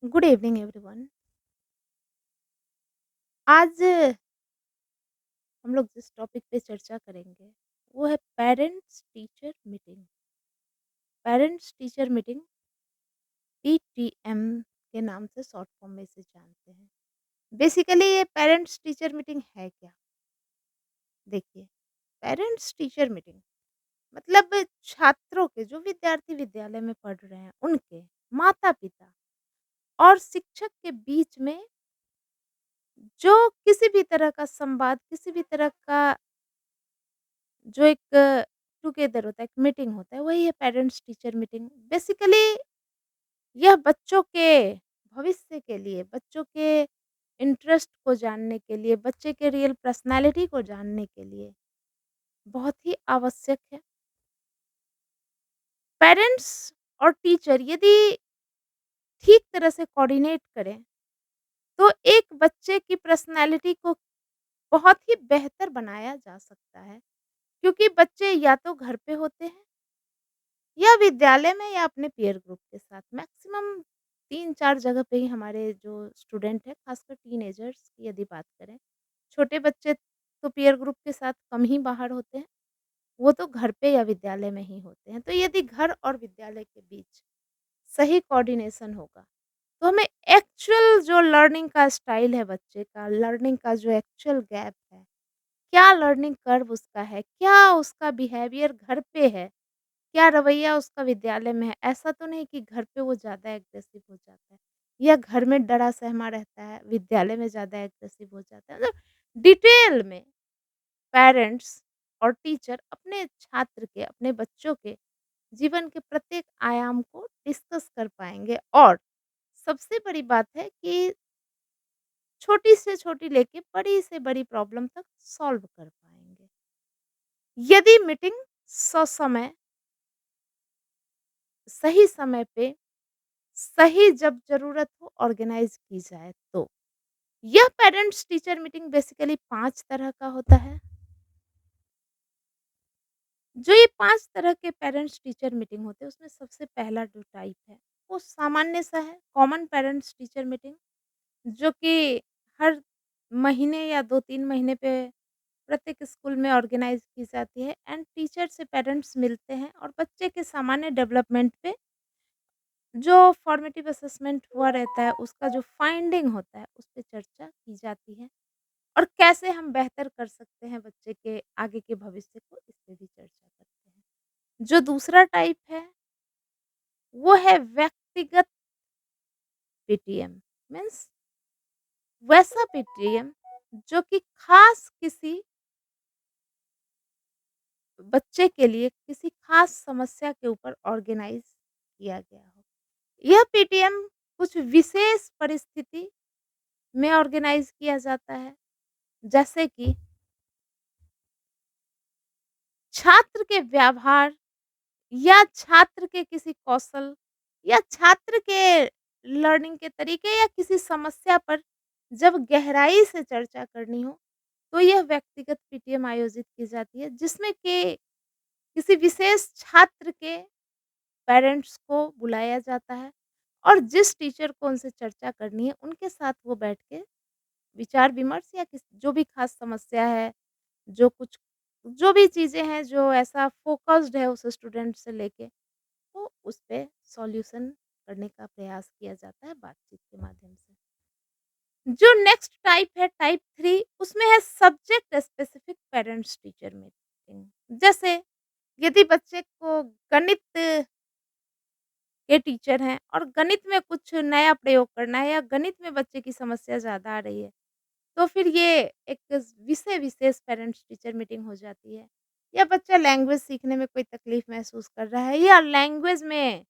Good evening everyone. आज हम लोग जिस टॉपिक पे चर्चा करेंगे वो है parents teacher meeting. Parents teacher meeting PTM के नाम से शॉर्ट फॉर्म में इसे जानते हैं। बेसिकली ये पेरेंट्स टीचर मीटिंग है क्या? देखिए, पेरेंट्स टीचर मीटिंग मतलब छात्रों के जो विद्यार्थी विद्यालय में पढ़ रहे हैं उनके माता पिता और शिक्षक के बीच में जो किसी भी तरह का संवाद, किसी भी तरह का जो एक टुगेदर होता है, एक मीटिंग होता है, वही है पेरेंट्स टीचर मीटिंग। बेसिकली यह बच्चों के भविष्य के लिए, बच्चों के इंटरेस्ट को जानने के लिए, बच्चे के रियल पर्सनैलिटी को जानने के लिए बहुत ही आवश्यक है। पेरेंट्स और टीचर यदि ठीक तरह से कोऑर्डिनेट करें, तो एक बच्चे की पर्सनैलिटी को बहुत ही बेहतर बनाया जा सकता है। क्योंकि बच्चे या तो घर पे होते हैं या विद्यालय में या अपने पीयर ग्रुप के साथ मैक्सिमम 3-4 जगह पे ही हमारे जो स्टूडेंट हैं, खासकर टीनेजर्स की यदि बात करें, छोटे बच्चे तो पीयर ग्रुप के साथ कम ही बाहर होते हैं, वो तो घर पे या विद्यालय में ही होते हैं। तो यदि घर और विद्यालय के बीच सही कोऑर्डिनेशन होगा, तो हमें एक्चुअल जो लर्निंग का स्टाइल है बच्चे का, लर्निंग का जो एक्चुअल गैप है, क्या लर्निंग कर्व उसका है, क्या उसका बिहेवियर घर पे है, क्या रवैया उसका विद्यालय में है? ऐसा तो नहीं कि घर पे वो ज़्यादा एग्रेसिव हो जाता है या घर में डरा-सहमा रहता है, विद्यालय में ज़्यादा एग्रेसिव हो जाता है। मतलब डिटेल में पेरेंट्स और टीचर अपने छात्र के, अपने बच्चों के जीवन के प्रत्येक आयाम को डिस्कस कर पाएँगे और सबसे बड़ी बात है कि छोटी से छोटी लेके बड़ी से बड़ी प्रॉब्लम तक सॉल्व कर पाएँगे। यदि मीटिंग ससमय, सही समय पे सही जब ज़रूरत हो ऑर्गेनाइज़ की जाए तो। यह पेरेंट्स टीचर मीटिंग बेसिकली 5 तरह का होता है। जो ये 5 तरह के पेरेंट्स टीचर मीटिंग होते हैं उसमें सबसे पहला जो टाइप है, वो सामान्य सा है, कॉमन पेरेंट्स टीचर मीटिंग जो कि हर महीने या 2-3 महीने पे प्रत्येक स्कूल में ऑर्गेनाइज़ की जाती है एंड टीचर से पेरेंट्स मिलते हैं और बच्चे के सामान्य डेवलपमेंट पे जो फॉर्मेटिव असेसमेंट हुआ रहता है, उसका जो फाइंडिंग होता है, उस पे चर्चा की जाती है और कैसे हम बेहतर कर सकते हैं बच्चे के आगे के भविष्य को, इस पे भी चर्चा करते हैं। जो दूसरा टाइप है, वो है व्यक्तिगत पीटीएम मीन्स वैसा पीटीएम जो कि खास किसी बच्चे के लिए किसी खास समस्या के ऊपर ऑर्गेनाइज़ किया गया हो। यह पीटीएम कुछ विशेष परिस्थिति में ऑर्गेनाइज़ किया जाता है। जैसे कि छात्र के व्यवहार या छात्र के किसी कौशल या छात्र के लर्निंग के तरीके या किसी समस्या पर जब गहराई से चर्चा करनी हो, तो यह व्यक्तिगत पीटीएम आयोजित की जाती है, जिसमें कि किसी विशेष छात्र के पेरेंट्स को बुलाया जाता है और जिस टीचर को उनसे चर्चा करनी है, उनके साथ वो बैठ के विचार-विमर्श या जो भी खास समस्या है, जो कुछ जो भी चीज़ें हैं जो ऐसा फ़ोकस्ड है उस स्टूडेंट से लेके, तो उस पे सॉल्यूशन करने का प्रयास किया जाता है बातचीत के माध्यम से। जो नेक्स्ट टाइप है टाइप 3 उसमें है subject specific parents teacher meeting. जैसे यदि बच्चे को गणित के टीचर हैं और गणित में कुछ नया प्रयोग करना है या गणित में बच्चे की समस्या ज़्यादा आ रही है, तो फिर ये एक विषय विशेष पेरेंट्स टीचर मीटिंग हो जाती है। या बच्चा लैंग्वेज सीखने में कोई तकलीफ महसूस कर रहा है या लैंग्वेज में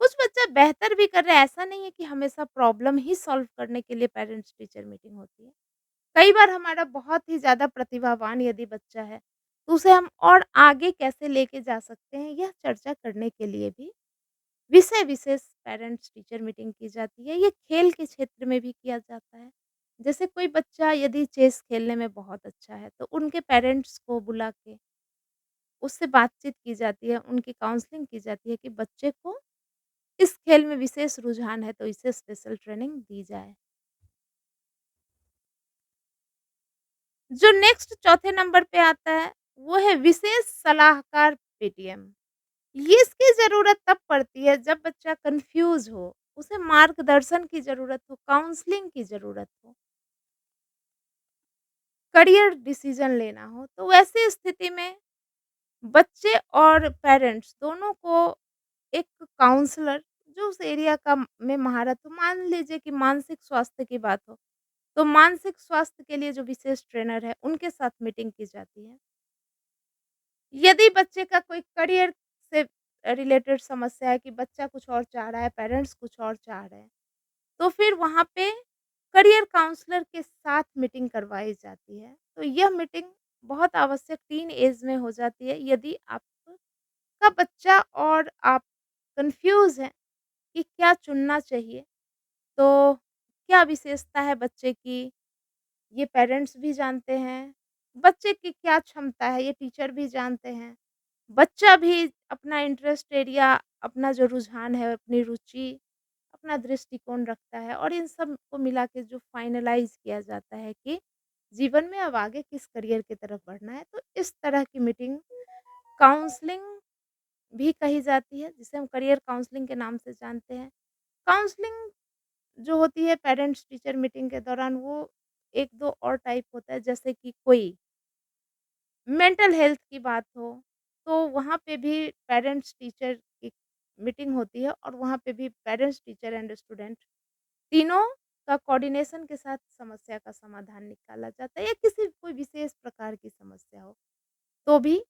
कुछ बच्चा बेहतर भी कर रहा है, ऐसा नहीं है कि हमेशा प्रॉब्लम ही सॉल्व करने के लिए पेरेंट्स टीचर मीटिंग होती है। कई बार हमारा बहुत ही ज़्यादा प्रतिभावान यदि बच्चा है, तो उसे हम और आगे कैसे लेके जा सकते हैं, यह चर्चा करने के लिए भी विषय विशेष पेरेंट्स टीचर मीटिंग की जाती है। ये खेल के क्षेत्र में भी किया जाता है। जैसे कोई बच्चा यदि चेस खेलने में बहुत अच्छा है, तो उनके पेरेंट्स को बुला के उससे बातचीत की जाती है, उनकी काउंसलिंग की जाती है कि बच्चे को इस खेल में विशेष रुझान है तो इसे स्पेशल ट्रेनिंग दी जाए। जो नेक्स्ट चौथे नंबर पे आता है, वो है विशेष सलाहकार पीटीएम। ये इसकी ज़रूरत तब पड़ती है जब बच्चा कन्फ्यूज़ हो, उसे मार्गदर्शन की ज़रूरत हो, काउंसलिंग की ज़रूरत हो, करियर डिसीज़न लेना हो। तो वैसी स्थिति में बच्चे और पेरेंट्स दोनों को एक काउंसलर जो उस एरिया का में महारत हो, मान लीजिए कि मानसिक स्वास्थ्य की बात हो, तो मानसिक स्वास्थ्य के लिए जो विशेष ट्रेनर है, उनके साथ मीटिंग की जाती है। यदि बच्चे का कोई करियर से रिलेटेड समस्या है कि बच्चा कुछ और चाह रहा है, पेरेंट्स कुछ और चाह रहे हैं, तो फिर वहाँ पे करियर काउंसलर के साथ मीटिंग करवाई जाती है। तो यह मीटिंग बहुत आवश्यक टीन एज में हो जाती है यदि आपका बच्चा और आप कन्फ्यूज़ हैं कि क्या चुनना चाहिए, तो क्या विशेषता है बच्चे की, ये पेरेंट्स भी जानते हैं। बच्चे की क्या क्षमता है, ये टीचर भी जानते हैं। बच्चा भी अपना इंटरेस्ट एरिया, अपना जो रुझान है, अपनी रुचि, अपना दृष्टिकोण रखता है और इन सब को मिला के जो फाइनलाइज़ किया जाता है कि जीवन में अब आगे किस करियर की तरफ बढ़ना है। तो इस तरह की मीटिंग काउंसलिंग भी कही जाती है, जिसे हम करियर काउंसलिंग के नाम से जानते हैं। काउंसलिंग जो होती है पेरेंट्स टीचर मीटिंग के दौरान वो 1-2 और टाइप होता है, जैसे कि कोई मेंटल हेल्थ की बात हो, तो वहाँ पे भी पेरेंट्स टीचर की मीटिंग होती है और वहाँ पे भी पेरेंट्स टीचर एंड स्टूडेंट तीनों का कोऑर्डिनेशन के साथ समस्या का समाधान निकाला जाता है या किसी कोई विशेष प्रकार की समस्या हो, तो भी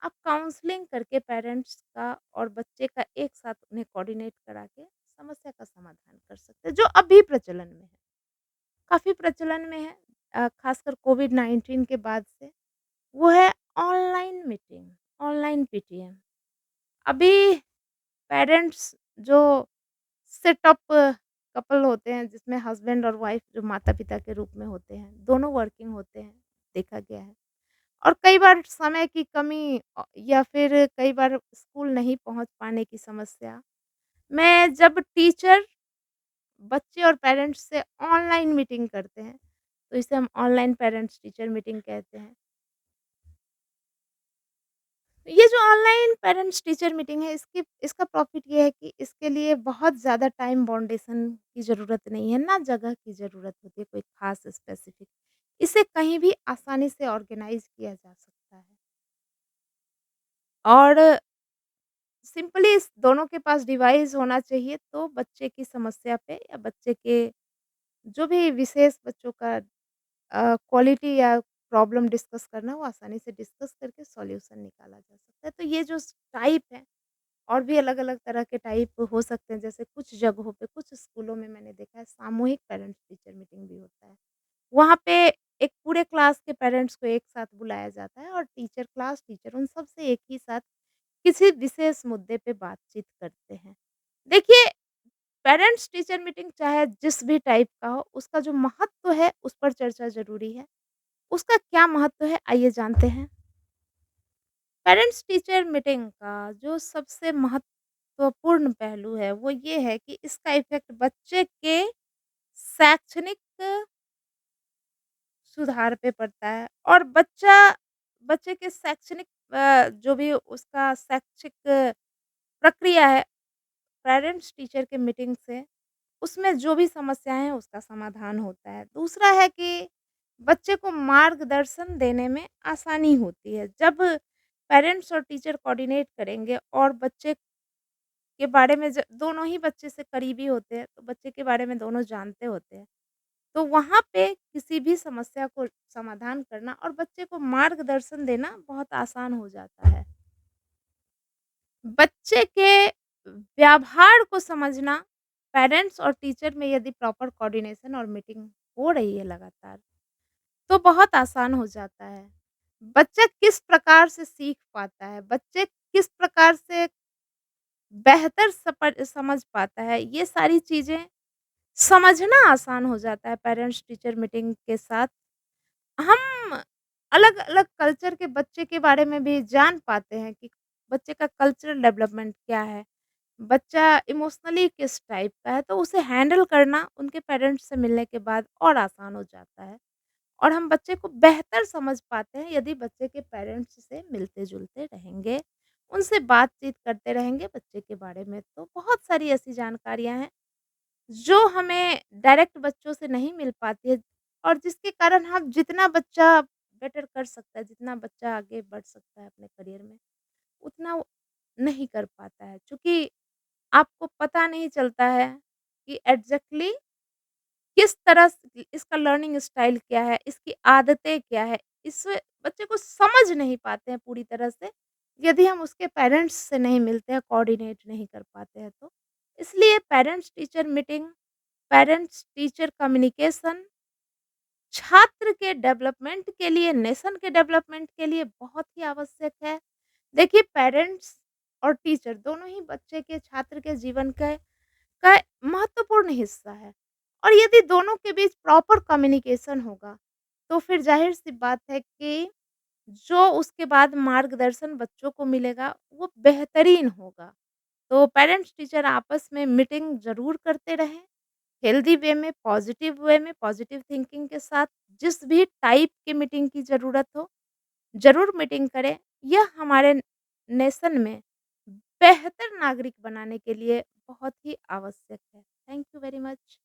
आप काउंसलिंग करके पेरेंट्स का और बच्चे का एक साथ उन्हें कोऑर्डिनेट करा के समस्या का समाधान कर सकते हैं, जो अभी प्रचलन में है। काफ़ी प्रचलन में है खासकर कोविड-19 के बाद से, वो है ऑनलाइन मीटिंग, ऑनलाइन पीटीएम। अभी पेरेंट्स जो सेटअप कपल होते हैं जिसमें हस्बैंड और वाइफ जो माता-पिता के रूप में होते हैं, दोनों वर्किंग होते हैं, देखा गया है। और कई बार समय की कमी या फिर कई बार स्कूल नहीं पहुँच पाने की समस्या में जब टीचर बच्चे और पेरेंट्स से ऑनलाइन मीटिंग करते हैं, तो इसे हम ऑनलाइन पेरेंट्स टीचर मीटिंग कहते हैं। ये जो ऑनलाइन पेरेंट्स टीचर मीटिंग है इसका प्रॉफ़िट ये है कि इसके लिए बहुत ज़्यादा टाइम बाउंडेशन की ज़रूरत नहीं है, ना जगह की ज़रूरत होती है कोई ख़ास स्पेसिफ़िक। इसे कहीं भी आसानी से ऑर्गेनाइज़ किया जा सकता है। और सिंपली इस दोनों के पास डिवाइस होना चाहिए तो बच्चे की समस्या पे या बच्चे के जो भी विशेष बच्चों का क्वालिटी या प्रॉब्लम डिस्कस करना वो आसानी से डिस्कस करके सॉल्यूशन निकाला जा सकता है। तो ये जो टाइप है और भी अलग-अलग तरह के टाइप हो सकते हैं, जैसे कुछ जगहों पे, कुछ स्कूलों में मैंने देखा है सामूहिक पेरेंट्स टीचर मीटिंग भी होता है। वहाँ पे एक पूरे क्लास के पेरेंट्स को एक साथ बुलाया जाता है और टीचर, क्लास टीचर उन सब से एक ही साथ किसी विशेष मुद्दे पे बातचीत करते हैं। देखिए, पेरेंट्स टीचर मीटिंग चाहे जिस भी टाइप का हो, उसका जो महत्व है उस पर चर्चा ज़रूरी है। उसका क्या महत्व है आइए जानते हैं। पेरेंट्स टीचर मीटिंग का जो सबसे महत्वपूर्ण पहलू है वो ये है कि इसका इफ़ेक्ट बच्चे के शैक्षणिक सुधार पे पड़ता है और बच्चे के शैक्षणिक जो भी उसका शैक्षिक प्रक्रिया है पेरेंट्स टीचर के मीटिंग से उसमें जो भी समस्याएँ हैं उसका समाधान होता है। दूसरा है कि बच्चे को मार्गदर्शन देने में आसानी होती है। जब पेरेंट्स और टीचर कोऑर्डिनेट करेंगे और बच्चे के बारे में दोनों ही बच्चे से करीबी होते हैं, तो बच्चे के बारे में दोनों जानते होते हैं। तो वहाँ पे किसी भी समस्या को समाधान करना और बच्चे को मार्गदर्शन देना बहुत आसान हो जाता है। बच्चे के व्यवहार को समझना पेरेंट्स और टीचर में यदि प्रॉपर कोऑर्डिनेशन और मीटिंग हो रही है लगातार, तो बहुत आसान हो जाता है। बच्चा किस प्रकार से सीख पाता है, बच्चे किस प्रकार से बेहतर समझ पाता है, ये सारी चीज़ें समझना आसान हो जाता है पेरेंट्स टीचर मीटिंग के साथ। हम अलग-अलग कल्चर के बच्चे के बारे में भी जान पाते हैं कि बच्चे का कल्चरल डेवलपमेंट क्या है। बच्चा इमोशनली किस टाइप का है, तो उसे हैंडल करना उनके पेरेंट्स से मिलने के बाद और आसान हो जाता है। और हम बच्चे को बेहतर समझ पाते हैं यदि बच्चे के पेरेंट्स से मिलते-जुलते रहेंगे, उनसे बातचीत करते रहेंगे बच्चे के बारे में। तो बहुत सारी ऐसी जानकारियाँ हैं, जो हमें डायरेक्ट बच्चों से नहीं मिल पाती है और जिसके कारण हम जितना बच्चा बेटर कर सकता है, जितना बच्चा आगे बढ़ सकता है अपने करियर में, उतना वो नहीं कर पाता है। चूँकि आपको पता नहीं चलता है कि एग्ज़ैक्टली किस तरह स इसका लर्निंग स्टाइल क्या है, इसकी आदतें क्या है, इस बच्चे को समझ नहीं पाते हैं पूरी तरह से, यदि हम उसके पेरेंट्स से नहीं मिलते हैं, कोऑर्डिनेट नहीं कर पाते हैं तो। इसलिए parents teacher meeting, parents teacher communication छात्र के डेवलपमेंट के लिए, नेशन के डेवलपमेंट के लिए बहुत ही आवश्यक है। देखिए पेरेंट्स और टीचर दोनों ही बच्चे के छात्र के जीवन का महत्वपूर्ण हिस्सा है और यदि दोनों के बीच प्रॉपर कम्युनिकेशन होगा, तो फिर ज़ाहिर-सी बात है कि जो उसके बाद मार्गदर्शन बच्चों को मिलेगा, वो बेहतरीन होगा। तो पेरेंट्स टीचर आपस में मीटिंग ज़रूर करते रहें, हेल्दी वे में, पॉजिटिव थिंकिंग के साथ जिस भी टाइप की मीटिंग की ज़रूरत हो, ज़रूर मीटिंग करें। यह हमारे नेशन में बेहतर नागरिक बनाने के लिए बहुत ही आवश्यक है। Thank you very much.